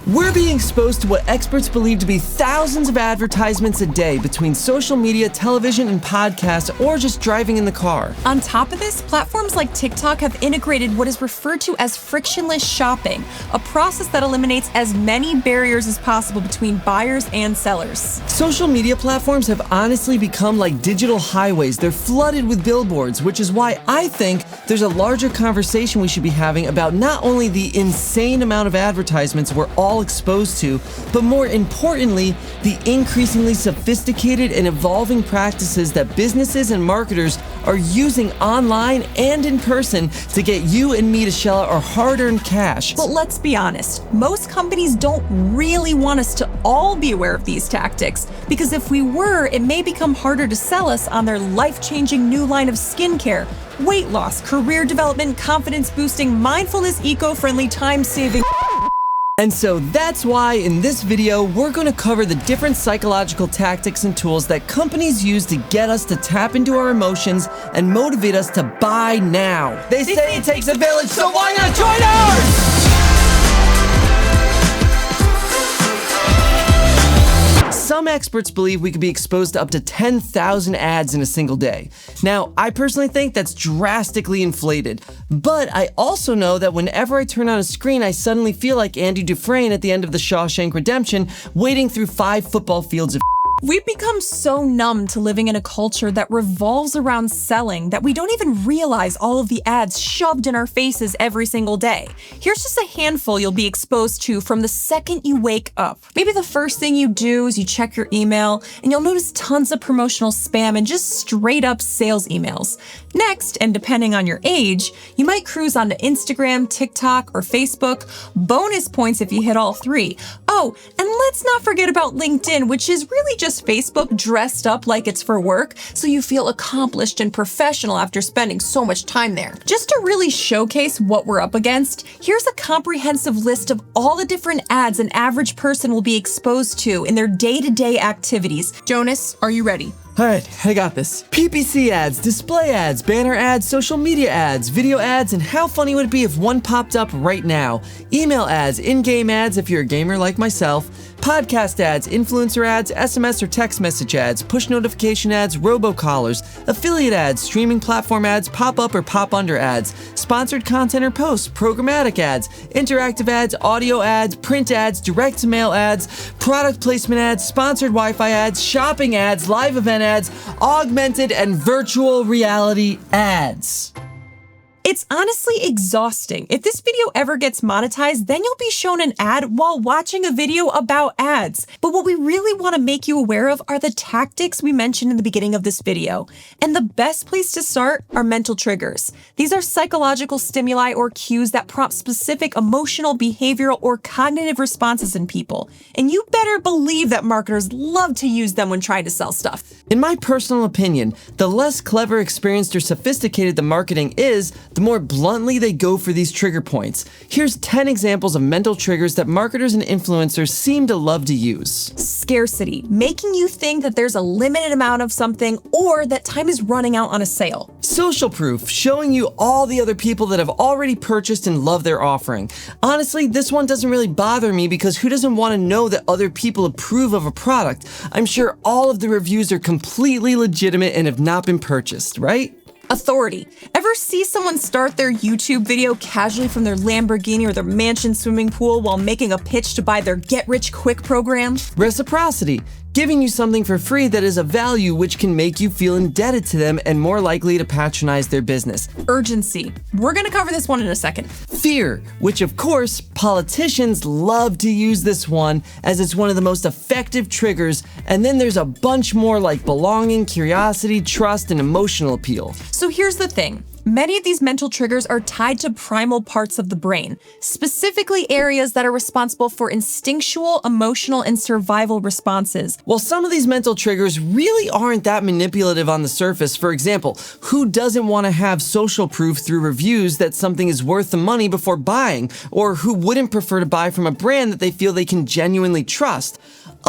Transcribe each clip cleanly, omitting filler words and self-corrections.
We're being exposed to what experts believe to be thousands of advertisements a day between social media, television, and podcasts, or just driving in the car. On top of this, platforms like TikTok have integrated what is referred to as frictionless shopping, a process that eliminates as many barriers as possible between buyers and sellers. Social media platforms have honestly become like digital highways. They're flooded with billboards, which is why I think there's a larger conversation we should be having about not only the insane amount of advertisements we're all exposed to, but more importantly, the increasingly sophisticated and evolving practices that businesses and marketers are using online and in person to get you and me to shell out our hard-earned cash. But let's be honest, most companies don't really want us to all be aware of these tactics, because if we were, it may become harder to sell us on their life-changing new line of skincare, weight loss, career development, confidence-boosting, mindfulness, eco-friendly, time-saving. And so that's why in this video, we're going to cover the different psychological tactics and tools that companies use to get us to tap into our emotions and motivate us to buy now. They say it takes a village, so why not join ours? Some experts believe we could be exposed to up to 10,000 ads in a single day. Now, I personally think that's drastically inflated, but I also know that whenever I turn on a screen, I suddenly feel like Andy Dufresne at the end of The Shawshank Redemption, wading through 5 football fields of We've become so numb to living in a culture that revolves around selling that we don't even realize all of the ads shoved in our faces every single day. Here's just a handful you'll be exposed to from the second you wake up. Maybe the first thing you do is you check your email and you'll notice tons of promotional spam and just straight up sales emails. Next, and depending on your age, you might cruise onto Instagram, TikTok, or Facebook. Bonus points if you hit all 3. Oh, and let's not forget about LinkedIn, which is really just Facebook dressed up like it's for work, so you feel accomplished and professional after spending so much time there. Just to really showcase what we're up against, here's a comprehensive list of all the different ads an average person will be exposed to in their day-to-day activities. Jonas, are you ready? All right, I got this. PPC ads, display ads, banner ads, social media ads, video ads, and how funny would it be if one popped up right now? Email ads, in-game ads if you're a gamer like myself, podcast ads, influencer ads, SMS or text message ads, push notification ads, robocallers, affiliate ads, streaming platform ads, pop-up or pop-under ads, sponsored content or posts, programmatic ads, interactive ads, audio ads, print ads, direct-to-mail ads, product placement ads, sponsored Wi-Fi ads, shopping ads, live event ads, augmented and virtual reality ads. It's honestly exhausting. If this video ever gets monetized, then you'll be shown an ad while watching a video about ads. But what we really want to make you aware of are the tactics we mentioned in the beginning of this video. And the best place to start are mental triggers. These are psychological stimuli or cues that prompt specific emotional, behavioral, or cognitive responses in people. And you better believe that marketers love to use them when trying to sell stuff. In my personal opinion, the less clever, experienced, or sophisticated the marketing is, the more bluntly they go for these trigger points. Here's 10 examples of mental triggers that marketers and influencers seem to love to use. Scarcity, making you think that there's a limited amount of something or that time is running out on a sale. Social proof, showing you all the other people that have already purchased and love their offering. Honestly, this one doesn't really bother me because who doesn't want to know that other people approve of a product? I'm sure all of the reviews are completely legitimate and have not been purchased, right? Authority. Ever see someone start their YouTube video casually from their Lamborghini or their mansion swimming pool while making a pitch to buy their get-rich-quick program? Reciprocity. Giving you something for free that is of value which can make you feel indebted to them and more likely to patronize their business. Urgency. We're gonna cover this one in a second. Fear, which of course, politicians love to use this one as it's one of the most effective triggers, and then there's a bunch more like belonging, curiosity, trust, and emotional appeal. So here's the thing. Many of these mental triggers are tied to primal parts of the brain, specifically areas that are responsible for instinctual, emotional, and survival responses. While some of these mental triggers really aren't that manipulative on the surface, for example, who doesn't want to have social proof through reviews that something is worth the money before buying, or who wouldn't prefer to buy from a brand that they feel they can genuinely trust?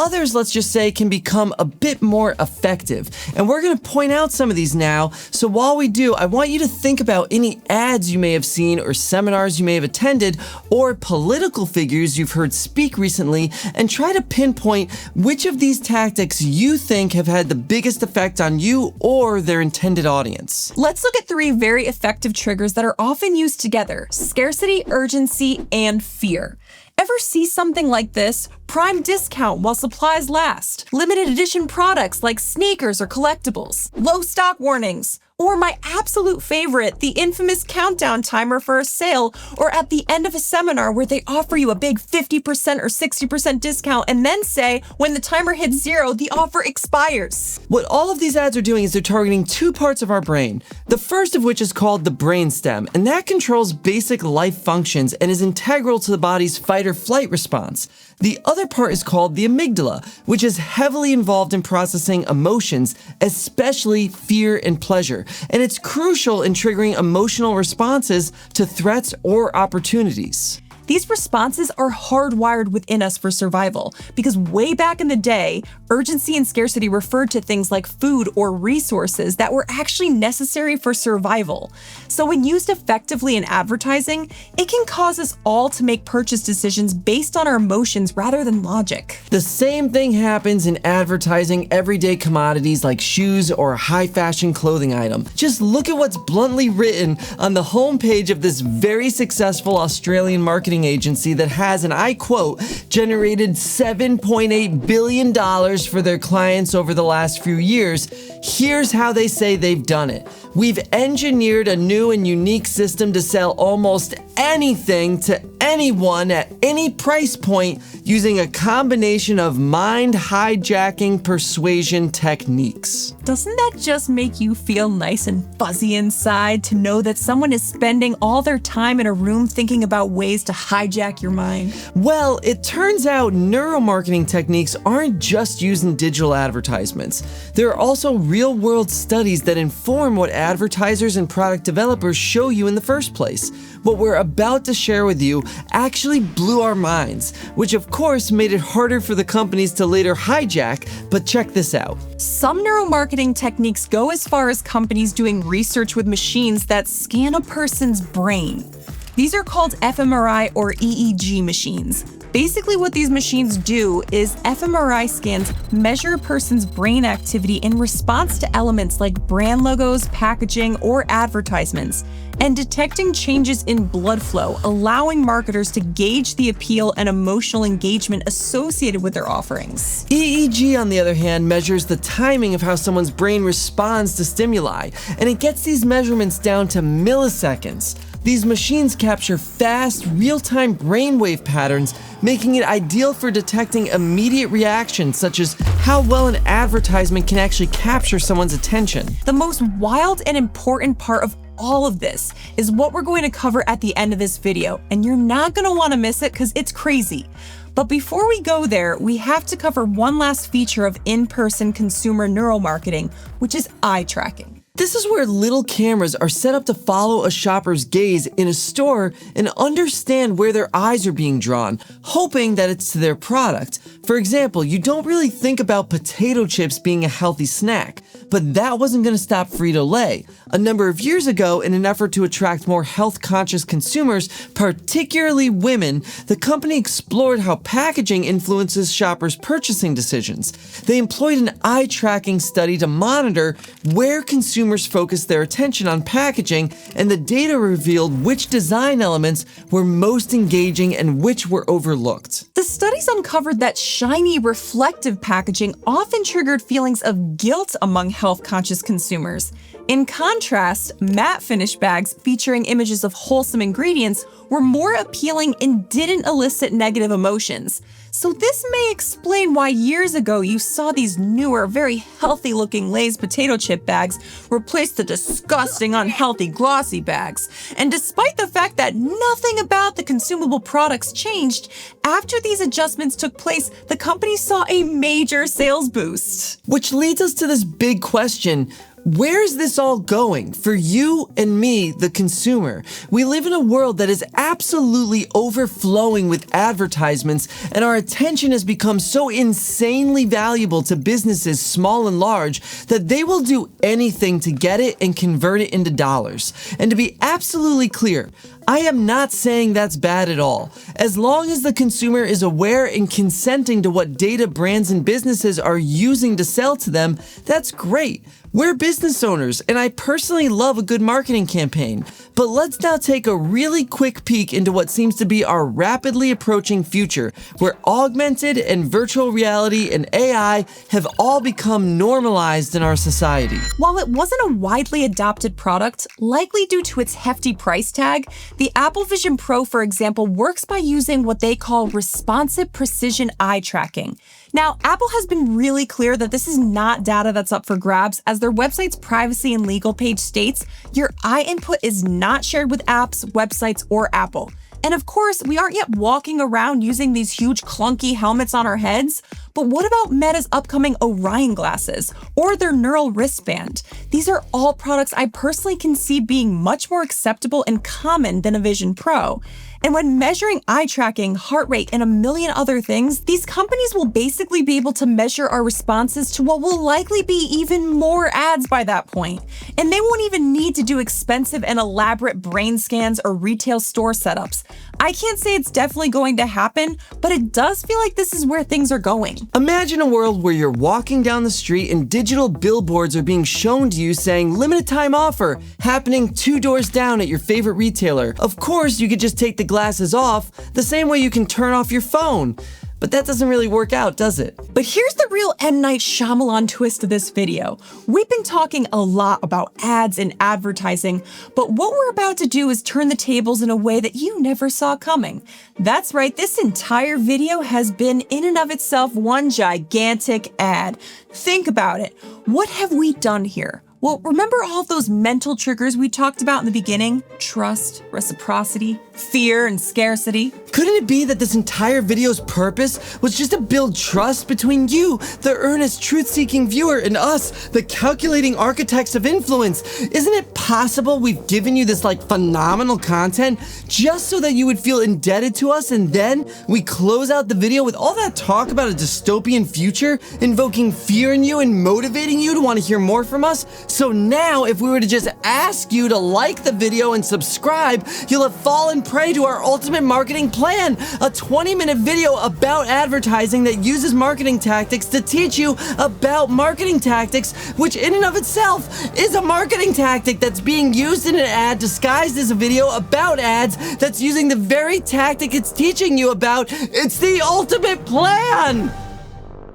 Others, let's just say, can become a bit more effective. And we're going to point out some of these now. So while we do, I want you to think about any ads you may have seen or seminars you may have attended or political figures you've heard speak recently, and try to pinpoint which of these tactics you think have had the biggest effect on you or their intended audience. Let's look at 3 very effective triggers that are often used together: scarcity, urgency, and fear. Ever see something like this? Prime discount while supplies last. Limited edition products like sneakers or collectibles. Low stock warnings. Or my absolute favorite, the infamous countdown timer for a sale, or at the end of a seminar where they offer you a big 50% or 60% discount and then say, when the timer hits 0, the offer expires. What all of these ads are doing is they're targeting 2 parts of our brain. The first of which is called the brainstem, and that controls basic life functions and is integral to the body's fight or flight response. The other part is called the amygdala, which is heavily involved in processing emotions, especially fear and pleasure, and it's crucial in triggering emotional responses to threats or opportunities. These responses are hardwired within us for survival, because way back in the day, urgency and scarcity referred to things like food or resources that were actually necessary for survival. So when used effectively in advertising, it can cause us all to make purchase decisions based on our emotions rather than logic. The same thing happens in advertising everyday commodities like shoes or a high fashion clothing item. Just look at what's bluntly written on the homepage of this very successful Australian marketing agency that has, and I quote, generated $7.8 billion for their clients over the last few years. Here's how they say they've done it. We've engineered a new and unique system to sell almost anything to anyone at any price point using a combination of mind hijacking persuasion techniques. Doesn't that just make you feel nice and fuzzy inside to know that someone is spending all their time in a room thinking about ways to hijack your mind? Well, it turns out neuromarketing techniques aren't just used in digital advertisements. There are also real-world studies that inform what advertisers and product developers show you in the first place. What we're about to share with you actually blew our minds, which of course made it harder for the companies to later hijack, but check this out. Some neuromarketing techniques go as far as companies doing research with machines that scan a person's brain. These are called fMRI or EEG machines. Basically, what these machines do is fMRI scans measure a person's brain activity in response to elements like brand logos, packaging, or advertisements, and detecting changes in blood flow, allowing marketers to gauge the appeal and emotional engagement associated with their offerings. EEG, on the other hand, measures the timing of how someone's brain responds to stimuli, and it gets these measurements down to milliseconds. These machines capture fast, real-time brainwave patterns, making it ideal for detecting immediate reactions, such as how well an advertisement can actually capture someone's attention. The most wild and important part of all of this is what we're going to cover at the end of this video, and you're not going to want to miss it because it's crazy. But before we go there, we have to cover one last feature of in-person consumer neuromarketing, which is eye tracking. This is where little cameras are set up to follow a shopper's gaze in a store and understand where their eyes are being drawn, hoping that it's to their product. For example, you don't really think about potato chips being a healthy snack, but that wasn't going to stop Frito-Lay. A number of years ago, in an effort to attract more health-conscious consumers, particularly women, the company explored how packaging influences shoppers' purchasing decisions. They employed an eye-tracking study to monitor where consumers focused their attention on packaging, and the data revealed which design elements were most engaging and which were overlooked. The studies uncovered that shiny, reflective packaging often triggered feelings of guilt among health-conscious consumers. In contrast, matte finish bags featuring images of wholesome ingredients were more appealing and didn't elicit negative emotions. So this may explain why years ago you saw these newer, very healthy-looking Lay's potato chip bags replace the disgusting, unhealthy, glossy bags. And despite the fact that nothing about the consumable products changed, after these adjustments took place, the company saw a major sales boost. Which leads us to this big question. Where is this all going for you and me, the consumer? We live in a world that is absolutely overflowing with advertisements, and our attention has become so insanely valuable to businesses, small and large, that they will do anything to get it and convert it into dollars. And to be absolutely clear, I am not saying that's bad at all. As long as the consumer is aware and consenting to what data brands and businesses are using to sell to them, that's great. We're business owners, and I personally love a good marketing campaign. But let's now take a really quick peek into what seems to be our rapidly approaching future, where augmented and virtual reality and AI have all become normalized in our society. While it wasn't a widely adopted product, likely due to its hefty price tag, the Apple Vision Pro, for example, works by using what they call responsive precision eye tracking. Now, Apple has been really clear that this is not data that's up for grabs, as their website's privacy and legal page states your eye input is not shared with apps, websites, or Apple. And of course, we aren't yet walking around using these huge clunky helmets on our heads, but what about Meta's upcoming Orion glasses or their neural wristband? These are all products I personally can see being much more acceptable and common than a Vision Pro. And when measuring eye tracking, heart rate, and a million other things, these companies will basically be able to measure our responses to what will likely be even more ads by that point. And they won't even need to do expensive and elaborate brain scans or retail store setups. I can't say it's definitely going to happen, but it does feel like this is where things are going. Imagine a world where you're walking down the street and digital billboards are being shown to you saying limited time offer, happening 2 doors down at your favorite retailer. Of course, you could just take the glasses off, the same way you can turn off your phone. But that doesn't really work out, does it? But here's the real M. Night Shyamalan twist to this video. We've been talking a lot about ads and advertising, but what we're about to do is turn the tables in a way that you never saw coming. That's right, this entire video has been in and of itself one gigantic ad. Think about it. What have we done here? Well, remember all of those mental triggers we talked about in the beginning? Trust, reciprocity, fear, and scarcity. Couldn't it be that this entire video's purpose was just to build trust between you, the earnest, truth-seeking viewer, and us, the calculating architects of influence? Isn't it possible we've given you this phenomenal content just so that you would feel indebted to us, and then we close out the video with all that talk about a dystopian future, invoking fear in you and motivating you to want to hear more from us? So now, if we were to just ask you to like the video and subscribe, you'll have fallen prey to our ultimate marketing plan, a 20-minute video about advertising that uses marketing tactics to teach you about marketing tactics, which in and of itself is a marketing tactic that's being used in an ad disguised as a video about ads that's using the very tactic it's teaching you about. It's the ultimate plan!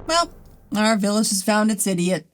Well, our village has found its idiot.